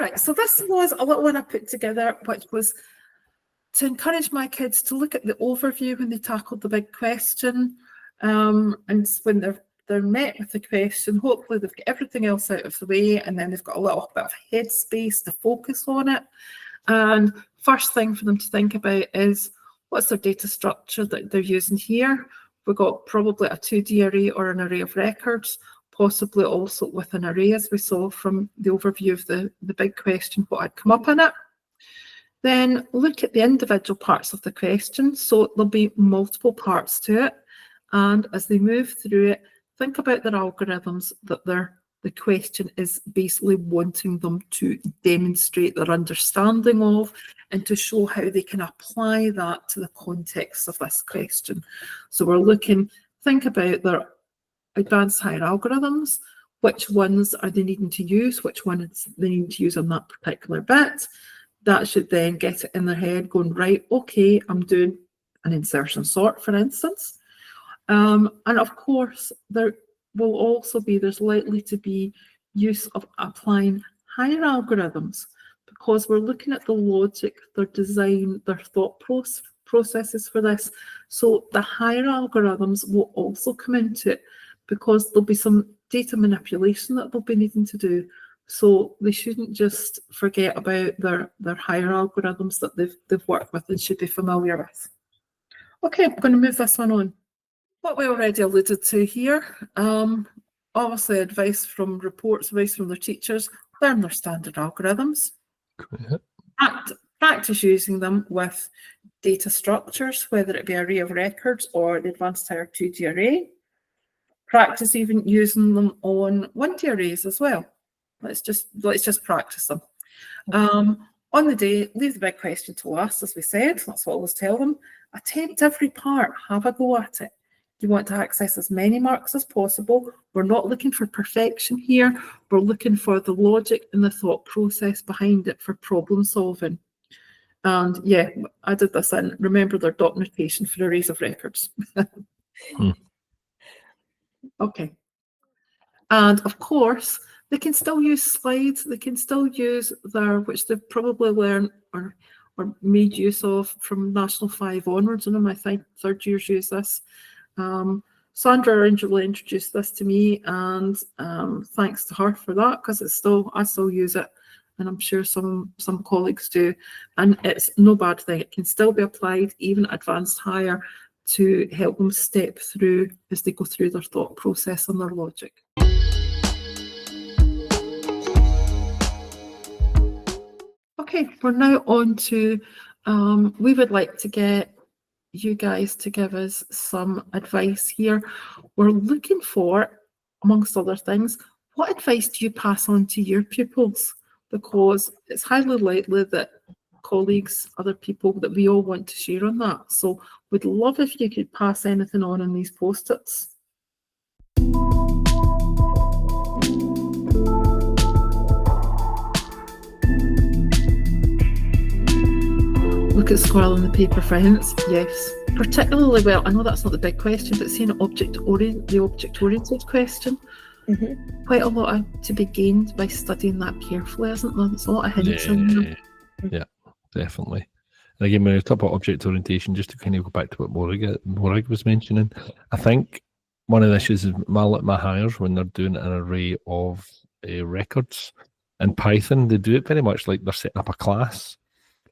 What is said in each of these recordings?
right, so this was a little one I put together, which was to encourage my kids to look at the overview when they tackled the big question, and when they're met with the question, hopefully they've got everything else out of the way, and then they've got a little bit of headspace to focus on it. And first thing for them to think about is, what's their data structure that they're using here? We've got probably a 2D array or an array of records, possibly also with an array, as we saw from the overview of the big question, what had come up in it. Then look at the individual parts of the question. So there'll be multiple parts to it. And as they move through it, think about their algorithms that the question is basically wanting them to demonstrate their understanding of, and to show how they can apply that to the context of this question. So we're looking, think about their advanced higher algorithms, which ones are they needing to use, which ones they need to use on that particular bit. That should then get it in their head going, right, okay, I'm doing an insertion sort, for instance. And of course, there will also be, there's likely to be use of applying higher algorithms, because we're looking at the logic, their design, their thought processes for this. So the higher algorithms will also come into it, because there'll be some data manipulation that they'll be needing to do. So they shouldn't just forget about their higher algorithms that they've worked with and should be familiar with. Okay, I'm going to move this one on. What we already alluded to here, obviously advice from reports, advice from their teachers, learn their standard algorithms. Practice using them with data structures, whether it be array of records or the advanced higher 2D array. Practice even using them on 1D arrays as well. Let's just practice them. On the day, leave the big question to us, as we said. That's what I always tell them. Attempt every part, have a go at it. You want to access as many marks as possible. We're not looking for perfection here. We're looking for the logic and the thought process behind it for problem solving. And yeah, I did this in. Remember their dot notation for arrays of records. Okay. And of course, they can still use slides. They can still use which they've probably learned or made use of from National 5 onwards. I know my third years use this. Sandra originally introduced this to me, and thanks to her for that, because I still use it, and I'm sure some colleagues do, and it's no bad thing. It can still be applied, even advanced higher, to help them step through as they go through their thought process and their logic. Okay, we're now on to, we would like to get you guys to give us some advice here. We're looking for, amongst other things, what advice do you pass on to your pupils? Because it's highly likely that colleagues, other people, that we all want to share on that. So we'd love if you could pass anything on in these post-its. Look at squirrel in the paper, friends. Yes, particularly well. I know that's not the big question, but seeing the object-oriented question, quite a lot to be gained by studying that carefully, isn't there? There's a lot of hints in there. Yeah, definitely. And again, when we talk about object orientation, just to kind of go back to what Morag was mentioning, I think one of the issues is my hires, when they're doing an array of records in Python, they do it very much like they're setting up a class.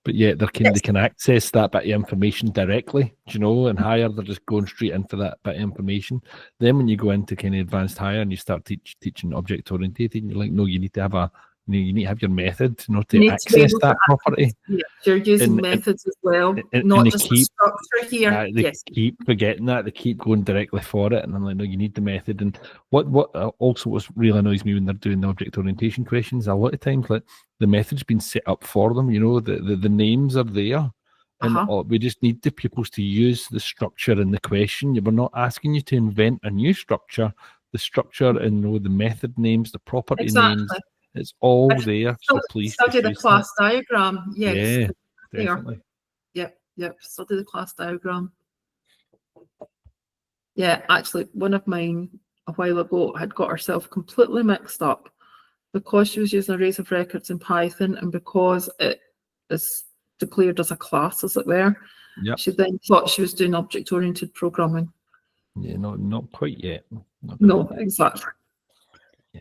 But yet they can access that bit of information directly, and higher, they're just going straight into that bit of information. Then when you go into kind of advanced higher and you start teaching object oriented, you're like, no, you need to have you need to have your method to access that property. Yeah, you're using methods as well, not just the structure here. They keep forgetting that. They keep going directly for it, and I'm like, no, you need the method. And what really annoys me when they're doing the object orientation questions, a lot of times, like, the method's been set up for them. The names are there, and we just need the pupils to use the structure in the question. We're not asking you to invent a new structure. The structure and the method names, the property names. It's all there, so please study the class diagram. Yes, yeah, definitely. Yep. Study the class diagram. Yeah, actually, one of mine a while ago had got herself completely mixed up because she was using arrays of records in Python, and because it is declared as a class, as it were, Yep. she then thought she was doing object-oriented programming. Yeah, not quite yet. Not No, quite. exactly. Yeah.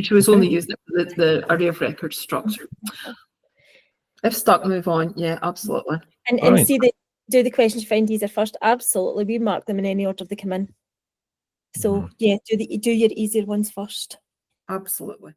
She was only using it for the array of records structure. If stuck, move on. Yeah, absolutely. And Right. see, do the questions you find easier first. Absolutely, we mark them in any order they come in. So yeah, do your easier ones first. Absolutely.